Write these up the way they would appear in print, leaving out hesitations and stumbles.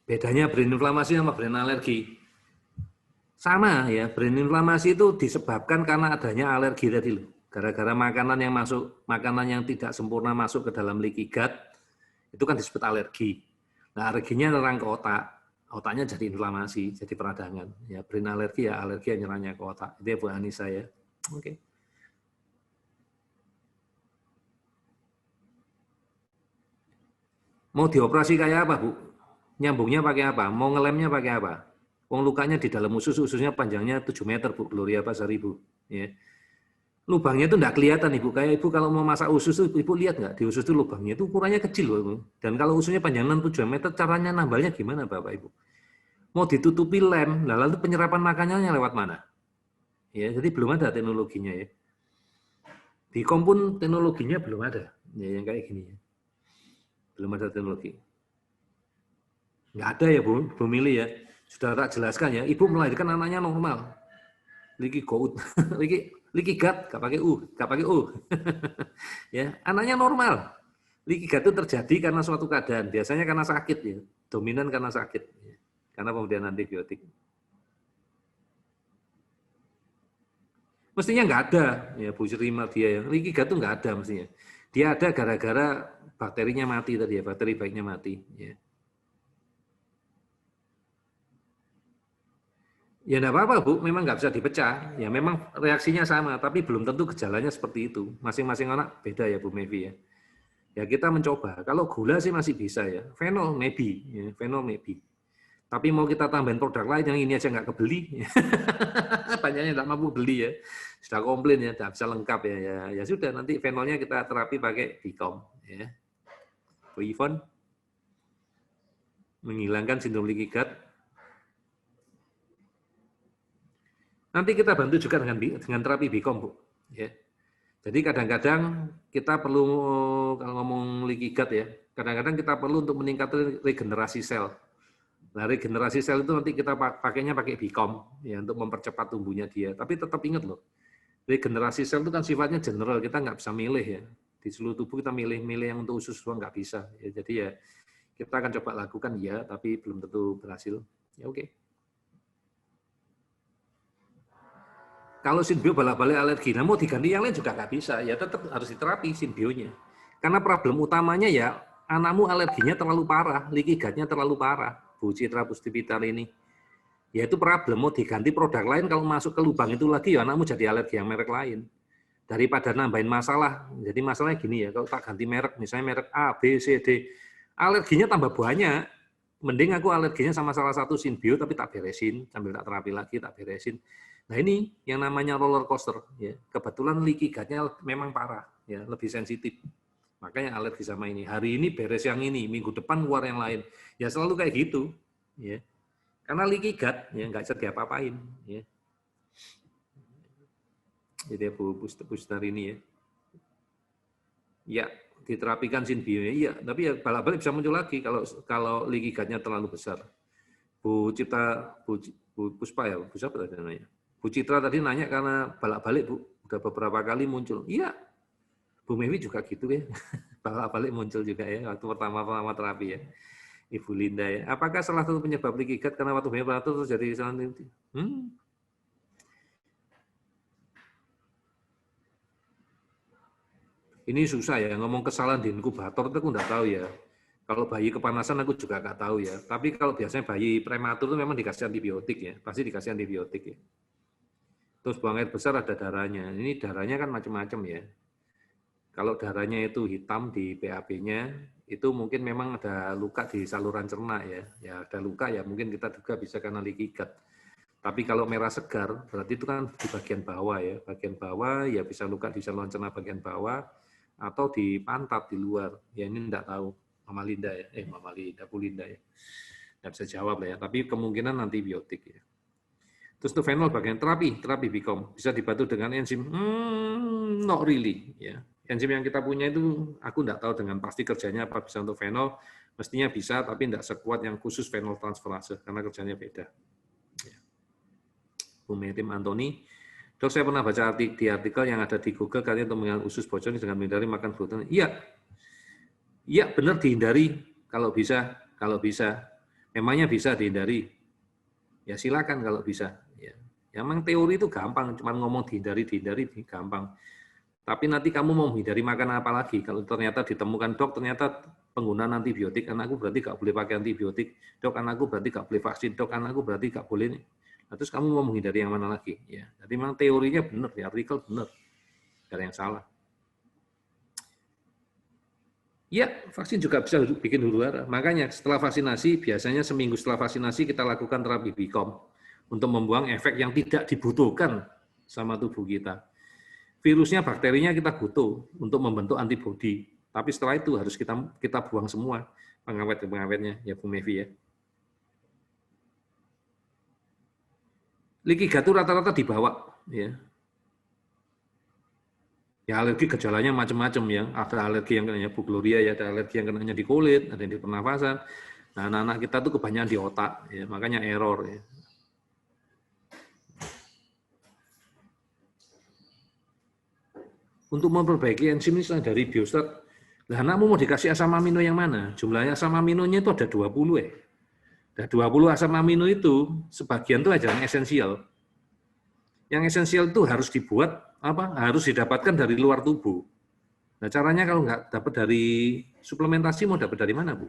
Bedanya brain inflamasi sama brain alergi. Sama ya, brain inflamasi itu disebabkan karena adanya alergi tadi loh. Gara-gara makanan yang tidak sempurna masuk ke dalam leaky gut, itu kan disebut alergi. Nah, alerginya nyerang ke otak, otaknya jadi inflamasi, jadi peradangan. Ya, brain alergi ya alergi yang nyerangnya ke otak. Itu ya Bu Anissa ya. Oke. Mau dioperasi kayak apa, Bu? Nyambungnya pakai apa? Mau ngelemnya pakai apa? Wong lukanya di dalam usus, ususnya panjangnya 7 meter, Bu. Gloria Pasar Ibu. Ya. Lubangnya itu enggak kelihatan, Ibu. Kayak Ibu kalau mau masak usus, Ibu lihat nggak? Di usus itu lubangnya itu ukurannya kecil loh, Ibu. Dan kalau ususnya panjangnya 7 meter, caranya nambalnya gimana, Bapak Ibu? Mau ditutupi lem, lalu penyerapan makanannya lewat mana? Ya, jadi belum ada teknologinya ya. Bicom pun teknologinya belum ada, ya, yang kayak gini ya. Belum ada teknologi. Nggak ada ya Bu Mili ya. Sudah tak jelaskan ya, Ibu melahirkan anaknya normal. Leaky gout, leaky gut, nggak pakai nggak pakai U. Ya, anaknya normal. Leaky gut itu terjadi karena suatu keadaan, biasanya karena sakit ya, dominan karena sakit, ya. Karena pemberian antibiotik. Mestinya nggak ada, ya Bu Srima dia ya. Leaky gut itu nggak ada mestinya. Dia ada gara-gara bakterinya mati tadi ya, bakteri baiknya mati. Ya. Ya enggak apa-apa Bu, memang nggak bisa dipecah. Ya memang reaksinya sama, tapi belum tentu gejalanya seperti itu. Masing-masing anak beda ya Bu Mevi ya. Ya kita mencoba. Kalau gula sih masih bisa ya. Fenol maybe, ya. Fenol maybe. Tapi mau kita tambahin produk lain yang ini aja nggak kebeli. Banyaknya nggak mampu beli ya. Sudah komplain ya, nggak bisa lengkap ya. Ya sudah nanti fenolnya kita terapi pakai Bicom ya. Bu Yvonne menghilangkan sindrom leaky gut. Nanti kita bantu juga dengan terapi Bicom, Bu. Ya. Jadi kadang-kadang kita perlu, kalau ngomong leaky gut ya, kadang-kadang kita perlu untuk meningkatkan regenerasi sel. Nah, regenerasi sel itu nanti kita pakainya pakai Bicom ya untuk mempercepat tumbuhnya dia. Tapi tetap ingat loh, regenerasi sel itu kan sifatnya general, kita nggak bisa milih ya. Di seluruh tubuh kita milih yang untuk usus doang nggak bisa. Ya, jadi ya kita akan coba lakukan ya, tapi belum tentu berhasil. Ya oke. Kalau sinbio balik-balik alergi, nah mau diganti yang lain juga nggak bisa, ya tetap harus diterapi sinbionya. Karena problem utamanya ya anakmu alerginya terlalu parah, leaky gut-nya terlalu parah, Bu Citra Pustipitar ini. Ya itu problem, mau diganti produk lain kalau masuk ke lubang itu lagi ya anakmu jadi alergi yang merek lain. Daripada nambahin masalah, jadi masalahnya gini ya, kalau tak ganti merek, misalnya merek A, B, C, D, alerginya tambah banyak, mending aku alerginya sama salah satu sinbio tapi tak beresin, sambil tak terapi lagi, tak beresin. Nah ini yang namanya roller coaster, ya. Kebetulan leaky gut-nya memang parah, ya, lebih sensitif. Makanya alergi sama ini. Hari ini beres yang ini, minggu depan keluar yang lain. Ya selalu kayak gitu, ya. Karena leaky gut, ya nggak bisa diapa-apain, ya. Jadi Bu Pustar ini ya. Ya, diterapikan sinbio, iya, tapi ya balik-balik bisa muncul lagi kalau leaky gut-nya terlalu besar. Bu Cipta, Bu Puspa ya, Bu siapa tadi namanya? Bu Citra tadi nanya karena balak-balik Bu, udah beberapa kali muncul. Iya, Bu Mewi juga gitu ya, balak-balik muncul juga ya, waktu pertama-tama terapi ya. Ibu Linda ya, apakah salah satu penyebab leaky gut karena waktu banyak terus jadi salah inti? Ini susah ya, ngomong kesalahan di inkubator itu aku nggak tahu ya. Kalau bayi kepanasan aku juga nggak tahu ya. Tapi kalau biasanya bayi prematur itu memang dikasih antibiotik ya, pasti dikasih antibiotik ya. Terus buang air besar ada darahnya. Ini darahnya kan macam-macam ya. Kalau darahnya itu hitam di BAB-nya, itu mungkin memang ada luka di saluran cerna ya. Ya ada luka ya mungkin kita juga bisa karena leaky gut. Tapi kalau merah segar, berarti itu kan di bagian bawah ya. Bagian bawah ya bisa luka di saluran cerna bagian bawah, atau di pantat di luar. Ya ini enggak tahu. Mama Linda ya. Mama Linda, Bu Linda ya. Nggak bisa jawab lah ya. Tapi kemungkinan antibiotik ya. Terus itu fenol bagian terapi Bicom bisa dibantu dengan enzim, not really ya. Enzim yang kita punya itu aku enggak tahu dengan pasti kerjanya apa bisa untuk fenol, mestinya bisa tapi enggak sekuat yang khusus fenol transferase karena kerjanya beda. Ya. Bu Metim Antoni, Dok saya pernah baca di artikel yang ada di Google katanya untuk menghilangkan usus bocor dengan menghindari makan gluten. Iya, iya benar dihindari kalau bisa. Emangnya bisa dihindari? Ya silakan kalau bisa. Ya. Emang teori itu gampang, cuma ngomong dihindari gampang. Tapi nanti kamu mau menghindari makan apa lagi? Kalau ternyata ditemukan, dok, ternyata penggunaan antibiotik, anakku berarti nggak boleh pakai antibiotik. Dok, anakku berarti nggak boleh vaksin. Dok, anakku berarti nggak boleh. Nah, terus kamu mau menghindari yang mana lagi? Ya, jadi memang teorinya benar, ya, artikel benar. Tidak ada yang salah. Ya, vaksin juga bisa bikin huru hara. Makanya setelah vaksinasi, biasanya seminggu setelah vaksinasi kita lakukan terapi BICOM untuk membuang efek yang tidak dibutuhkan sama tubuh kita. Virusnya, bakterinya kita butuh untuk membentuk antibodi. Tapi setelah itu harus kita buang semua pengawet-pengawetnya, ya Bu Mevi ya. Leaky gut itu rata-rata dibawa, ya. Ya alergi gejalanya macam-macam ya. Ada alergi yang kenanya Bu Gloria ya, ada alergi yang kenanya di kulit, ada yang di pernafasan. Nah, anak-anak kita tuh kebanyakan di otak, ya, makanya error ya. Untuk memperbaiki enzim ini dari biostat, lah anakmu mau dikasih asam amino yang mana? Jumlahnya asam aminonya itu ada 20 ya. Ada 20 asam amino itu, sebagian itu aja yang esensial. Yang esensial itu harus dibuat harus didapatkan dari luar tubuh. Nah, caranya kalau nggak dapat dari suplementasi, mau dapat dari mana, Bu?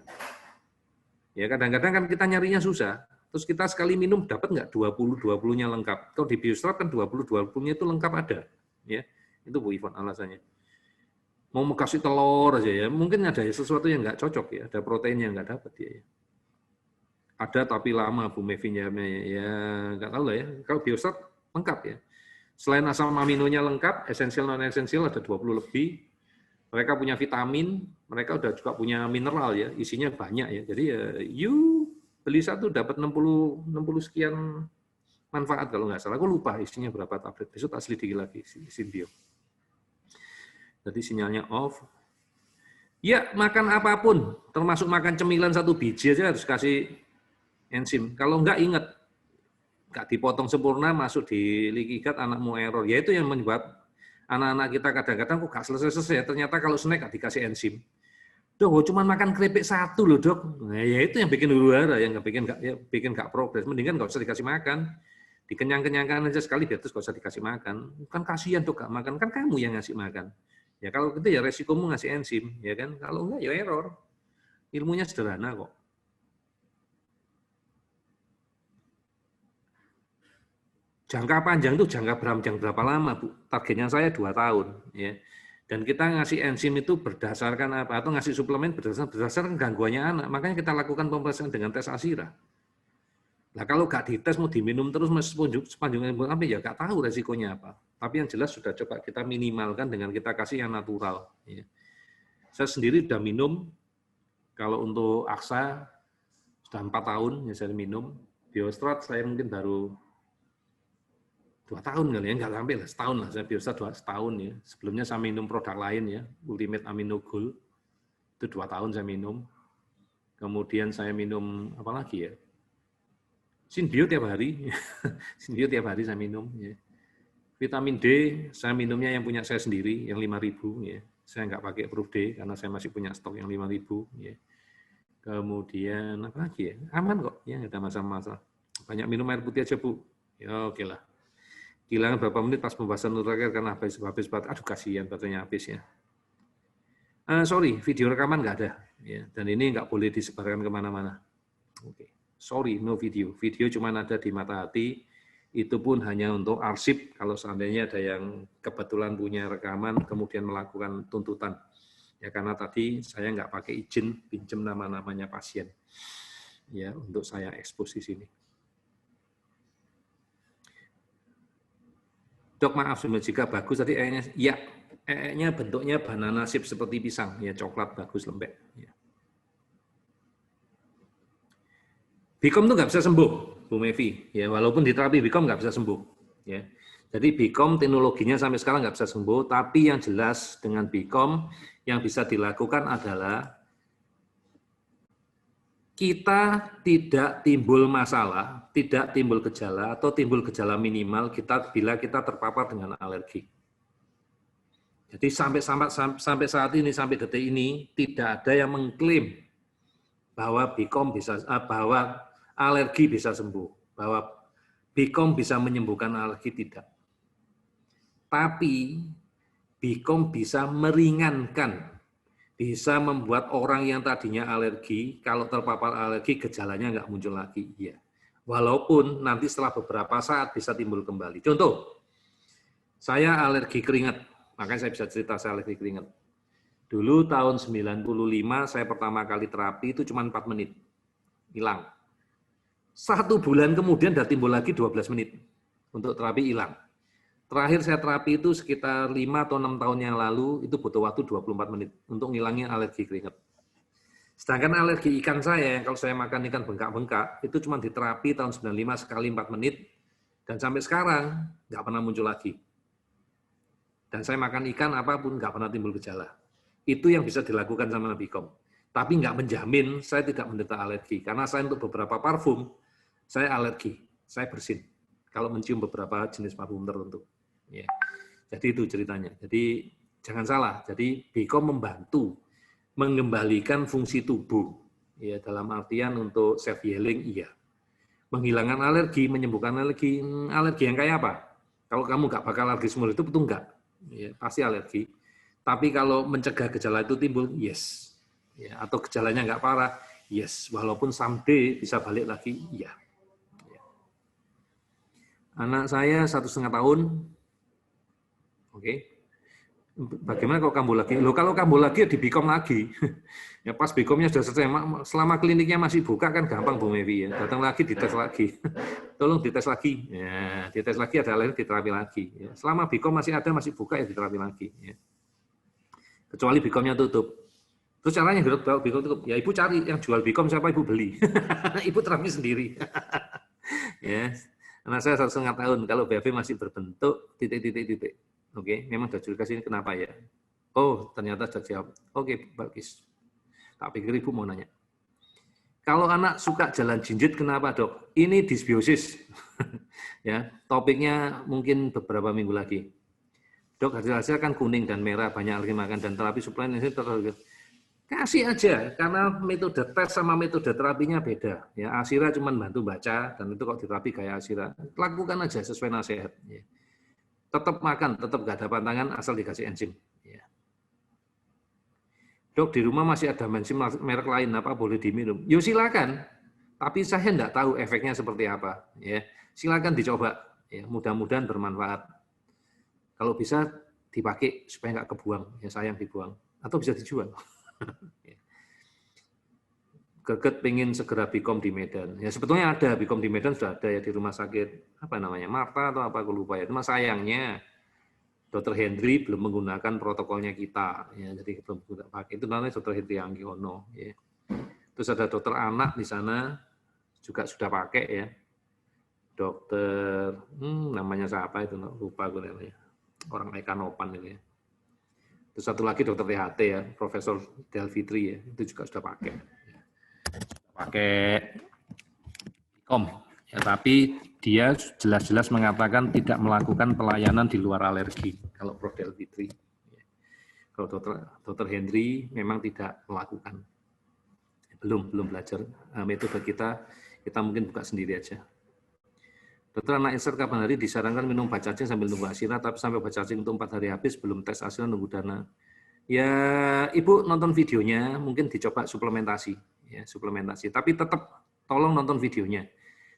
Ya, kadang-kadang kan kita nyarinya susah. Terus kita sekali minum dapat nggak 20-20-nya lengkap. Kalau di Biostrat kan 20-20-nya itu lengkap ada. Ya, itu Bu Ivon alasannya. Mau kasih telur aja ya, mungkin ada sesuatu yang nggak cocok ya, ada protein yang nggak dapat ya. Ada tapi lama Bu Mevinya, ya nggak tahu lah ya. Kalau Biostrat lengkap ya. Selain asam aminonya lengkap, esensial non-esensial ada 20 lebih. Mereka punya vitamin, mereka udah juga punya mineral ya, isinya banyak ya. Jadi ya, beli satu dapat 60 sekian manfaat kalau nggak salah. Aku lupa isinya berapa tablet. Besok asli dikit lagi Sinbio. Jadi sinyalnya off. Ya, makan apapun, termasuk makan cemilan satu biji aja harus kasih enzim. Kalau nggak ingat, nggak dipotong sempurna, masuk di leaky gut, anakmu error. Ya itu yang menyebab anak-anak kita kadang-kadang kok nggak selesai-selesai. Ternyata kalau snack nggak dikasih enzim. Dok, cuma makan keripik satu loh dok. Nah, ya itu yang bikin huru hara, yang bikin nggak progres. Mendingan nggak usah dikasih makan. Dikenyang-kenyangkan aja sekali, biar terus nggak usah dikasih makan. Kan kasihan dok nggak makan, kan kamu yang ngasih makan. Ya kalau gitu ya resikomu ngasih enzim, ya kan? Kalau enggak ya error. Ilmunya sederhana kok. Jangka panjang itu jangka berapa lama, Bu? Targetnya saya 2 tahun, ya. Dan kita ngasih enzim itu berdasarkan apa? Atau ngasih suplemen berdasarkan gangguannya anak. Makanya kita lakukan pemeriksaan dengan tes ASIRA. Nah kalau nggak dites mau diminum terus sepanjang apa ya nggak tahu resikonya apa. Tapi yang jelas sudah coba kita minimalkan dengan kita kasih yang natural. Ya. Saya sendiri sudah minum. Kalau untuk AXA sudah 4 tahun ya saya minum. Biostrat saya mungkin baru 2 tahun kali ya, nggak sampai lah, setahun lah, saya biasa 2 tahun ya. Sebelumnya saya minum produk lain ya, Ultimate Amino Gold, itu 2 tahun saya minum. Kemudian saya minum apa lagi ya, Sinbio tiap hari, Sinbio tiap hari saya minum. Ya. Vitamin D, saya minumnya yang punya saya sendiri, yang 5.000 ya. Saya nggak pakai Proof D, karena saya masih punya stok yang 5.000 ya. Kemudian apa lagi ya, aman kok, ya nggak ada masalah-masalah. Banyak minum air putih aja Bu, ya oke lah. Kehilangan berapa menit pas pembahasan terakhir karena habis baterai. Aduh kasihan baterainya habis ya. Sorry, video rekaman nggak ada. Ya, dan ini nggak boleh disebarkan kemana-mana. Oke, sorry, no video. Video cuma ada di Mata Hati. Itu pun hanya untuk arsip kalau seandainya ada yang kebetulan punya rekaman kemudian melakukan tuntutan. Ya karena tadi saya nggak pakai izin pinjam nama-namanya pasien. Ya untuk saya ekspos di sini. Dok maaf jika bagus tadi E-nya bentuknya banana shape seperti pisang ya, coklat bagus lembek ya. BICOM itu nggak bisa sembuh Bu Mevi ya, walaupun di terapi BICOM nggak bisa sembuh ya. Jadi BICOM teknologinya sampai sekarang nggak bisa sembuh, tapi yang jelas dengan BICOM yang bisa dilakukan adalah kita tidak timbul masalah, tidak timbul gejala, atau timbul gejala minimal bila kita terpapar dengan alergi. Jadi sampai saat ini, sampai detik ini, tidak ada yang mengklaim bahwa bahwa alergi bisa sembuh, bahwa Bicom bisa menyembuhkan alergi tidak. Tapi Bicom bisa meringankan, bisa membuat orang yang tadinya alergi, kalau terpapar alergi gejalanya nggak muncul lagi. Iya. Walaupun nanti setelah beberapa saat bisa timbul kembali. Contoh, saya alergi keringat, makanya saya bisa cerita saya alergi keringat. Dulu tahun 95 saya pertama kali terapi itu cuma 4 menit, hilang. 1 bulan kemudian sudah timbul lagi 12 menit untuk terapi hilang. Terakhir saya terapi itu sekitar 5 atau 6 tahun yang lalu, itu butuh waktu 24 menit untuk ngilangin alergi keringat. Sedangkan alergi ikan saya, kalau saya makan ikan bengkak-bengkak, itu cuma diterapi tahun 95 sekali 4 menit, dan sampai sekarang nggak pernah muncul lagi. Dan saya makan ikan apapun nggak pernah timbul gejala. Itu yang bisa dilakukan sama Bicom. Tapi nggak menjamin saya tidak menderita alergi, karena saya untuk beberapa parfum, saya alergi, saya bersin. Kalau mencium beberapa jenis parfum tertentu. Ya. Jadi itu ceritanya. Jadi jangan salah. Jadi Bicom membantu mengembalikan fungsi tubuh, ya dalam artian untuk self healing, iya. Menghilangkan alergi, menyembuhkan alergi, alergi yang kayak apa? Kalau kamu nggak bakal alergi semua itu betul nggak? Ya, pasti alergi. Tapi kalau mencegah gejala itu timbul, yes. Ya, atau gejalanya nggak parah, yes. Walaupun someday bisa balik lagi, iya. Ya. Anak saya 1,5 tahun, oke. Bagaimana kalau kambuh lagi? Loh, kalau kambuh lagi ya di Bicom lagi. Ya pas Bicomnya sudah selesai, selama kliniknya masih buka kan gampang Bu Mevi ya. Datang lagi dites lagi. Tolong dites lagi. Ya, dites lagi ada alergi diterapi lagi. Ya, selama Bicom masih ada masih buka ya diterapi lagi. Ya. Kecuali Bicomnya tutup. Terus caranya kalau Bicom tutup, ya Ibu cari yang jual Bicom siapa Ibu beli. Ibu terapi sendiri. Ya. Anak saya 1,5 tahun, kalau BAB masih berbentuk titik-titik-titik. Oke, memang sudah curiga sini kenapa ya? Oh, ternyata sudah jawab. Oke, bagus. Tak pikir Ibu mau nanya. Kalau anak suka jalan jinjit, kenapa dok? Ini disbiosis. Ya, topiknya mungkin beberapa minggu lagi. Dok, hasil-hasil kan kuning dan merah, banyak alergi makan dan terapi suplemen ini terlalu. Kasih aja, karena metode tes sama metode terapinya beda. Ya, Asira cuma bantu baca, dan itu kalau diterapi kayak Asira. Lakukan aja sesuai nasihat. Ya. Tetap makan, tetap nggak ada pantangan, asal dikasih enzim. Ya. Dok, di rumah masih ada enzim merek lain, apa boleh diminum? Yo silakan, tapi saya nggak tahu efeknya seperti apa. Ya, silakan dicoba. Ya, mudah-mudahan bermanfaat. Kalau bisa dipakai supaya nggak kebuang, ya sayang dibuang. Atau bisa dijual. Greget pengen segera Bicom di Medan. Ya sebetulnya ada Bicom di Medan sudah ada ya di rumah sakit apa namanya Marta atau apa aku lupa ya. Cuma sayangnya Dr. Hendri belum menggunakan protokolnya kita. Ya jadi belum pakai itu namanya Dr. Hendri Anggono. Ya. Terus ada dokter anak di sana juga sudah pakai ya. Dokter namanya siapa itu lupa gue namanya. Orang Ekanopan itu ya. Terus satu lagi dokter THT ya, Profesor Delfitri ya, itu juga sudah pakai Bicom. Ya, tapi dia jelas-jelas mengatakan tidak melakukan pelayanan di luar alergi. Kalau Prof. Delfitri. Kalau Dr. Hendri memang tidak melakukan. Belum belajar metode kita mungkin buka sendiri aja. Dokter, anak insert kapan hari disarankan minum obat cacing sambil nunggu Asira, tapi sampai obat cacing itu 4 hari habis, belum tes Asira nunggu dana. Ya, Ibu nonton videonya, mungkin dicoba suplementasi. Ya, suplementasi. Tapi tetap tolong nonton videonya.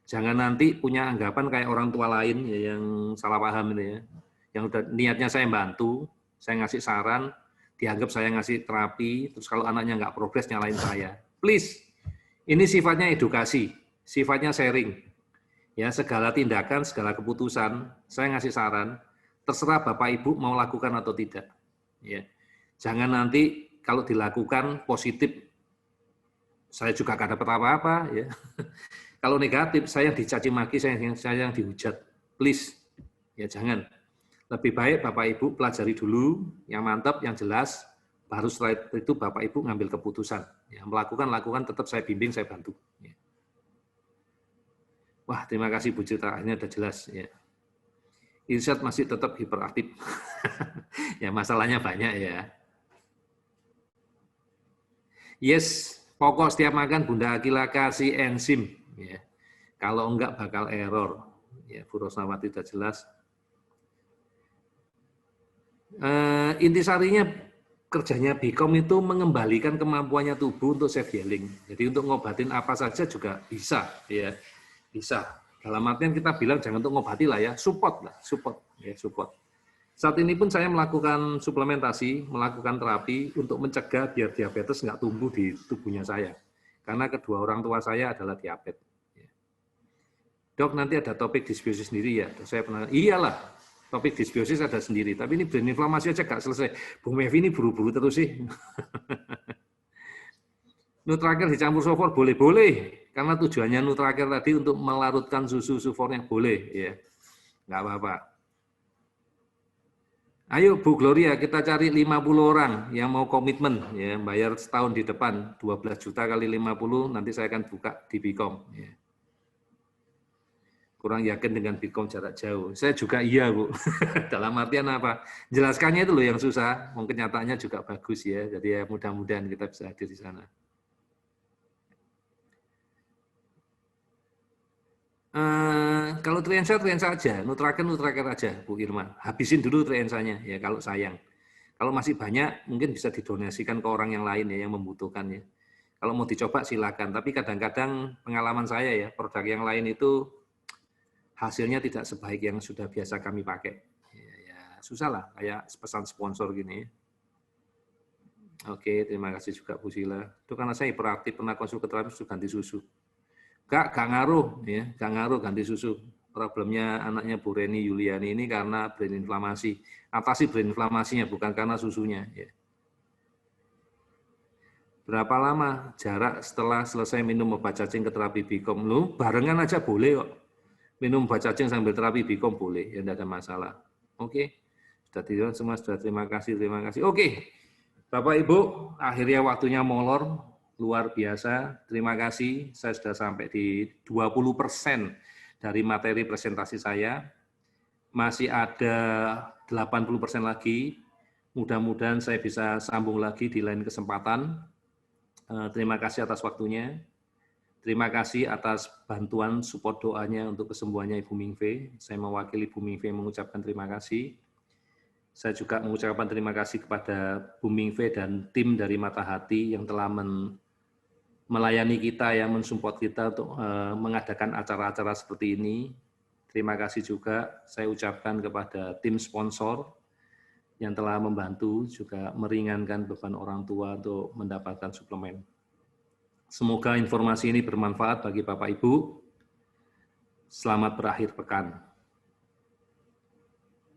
Jangan nanti punya anggapan kayak orang tua lain ya, yang salah paham itu ya. Yang udah niatnya saya bantu, saya ngasih saran, dianggap saya ngasih terapi, terus kalau anaknya nggak progres nyalain saya. Please, ini sifatnya edukasi, sifatnya sharing. Ya, segala tindakan, segala keputusan, saya ngasih saran, terserah Bapak Ibu mau lakukan atau tidak. Ya. Jangan nanti kalau dilakukan positif, saya juga nggak dapat apa-apa. Ya. Kalau negatif, saya yang dicaci maki, saya yang dihujat. Please, ya jangan. Lebih baik Bapak Ibu pelajari dulu, yang mantap, yang jelas, baru setelah itu Bapak Ibu ngambil keputusan. Ya, lakukan, tetap saya bimbing, saya bantu. Ya. Wah, terima kasih Bu Citra, ini sudah jelas. Ya. Irsyad masih tetap hiperaktif. Ya, masalahnya banyak ya. Yes, Pokok setiap makan Bunda Akila kasih enzim. Ya. Kalau enggak bakal error. Ya, Bu Rosnawati sudah jelas. Intisarinya kerjanya Bikom itu mengembalikan kemampuannya tubuh untuk self healing. Jadi untuk ngobatin apa saja juga bisa. Ya, bisa. Dalam artian kita bilang jangan untuk ngobati lah ya, support lah, support. Ya, support. Saat ini pun saya melakukan suplementasi, melakukan terapi untuk mencegah biar diabetes nggak tumbuh di tubuhnya saya. Karena kedua orang tua saya adalah diabetes. Dok, nanti ada topik disbiosis sendiri ya? Saya pernah, iyalah, topik disbiosis ada sendiri. Tapi ini brain inflamasi aja nggak selesai. Bung Mevi ini buru-buru terus sih. Nutraker dicampur sulfur boleh-boleh. Karena tujuannya Nutraker tadi untuk melarutkan susu sulfornya boleh. Ya, nggak apa-apa. Ayo Bu Gloria, kita cari 50 orang yang mau komitmen, ya, bayar setahun di depan, 12 juta kali 50, nanti saya akan buka di Bikom. Ya. Kurang yakin dengan Bikom jarak jauh. Saya juga iya, Bu. Dalam artian apa? Jelaskannya itu loh yang susah, mungkin kenyataannya juga bagus ya, jadi ya mudah-mudahan kita bisa hadir di sana. Kalau Triensa aja, Nutraker aja, Bu Irma. Habisin dulu Triensanya, ya kalau sayang. Kalau masih banyak, mungkin bisa didonasikan ke orang yang lain ya, yang membutuhkan ya. Kalau mau dicoba silakan. Tapi kadang-kadang pengalaman saya ya, produk yang lain itu hasilnya tidak sebaik yang sudah biasa kami pakai. Ya, susah lah, kayak pesan sponsor gini. Oke, terima kasih juga Bu Sila. Itu karena saya hiperaktif, pernah konsul ke terapi, sudah ganti susu. Gak ngaruh, ya, gak ngaruh ganti susu. Problemnya anaknya Bu Reni Yuliani ini karena brain inflamasi. Atasi brain inflamasinya, bukan karena susunya. Ya. Berapa lama jarak setelah selesai minum obat cacing ke terapi Bikom? Lu barengan aja boleh kok. Minum obat cacing sambil terapi Bikom boleh, ya tidak ada masalah. Oke, sudah tidur semua, sudah terima kasih. Oke, Bapak Ibu, akhirnya waktunya molor. Luar biasa, terima kasih. Saya sudah sampai di 20% dari materi presentasi saya. Masih ada 80% lagi. Mudah-mudahan saya bisa sambung lagi di lain kesempatan. Terima kasih atas waktunya. Terima kasih atas bantuan support doanya untuk kesembuhannya Ibu Mingve. Saya mewakili Ibu Mingve mengucapkan terima kasih. Saya juga mengucapkan terima kasih kepada Bu Mingve dan tim dari Mata Hati yang telah melayani kita, yang mensupport kita untuk mengadakan acara-acara seperti ini. Terima kasih juga saya ucapkan kepada tim sponsor yang telah membantu juga meringankan beban orang tua untuk mendapatkan suplemen. Semoga informasi ini bermanfaat bagi Bapak Ibu. Selamat berakhir pekan.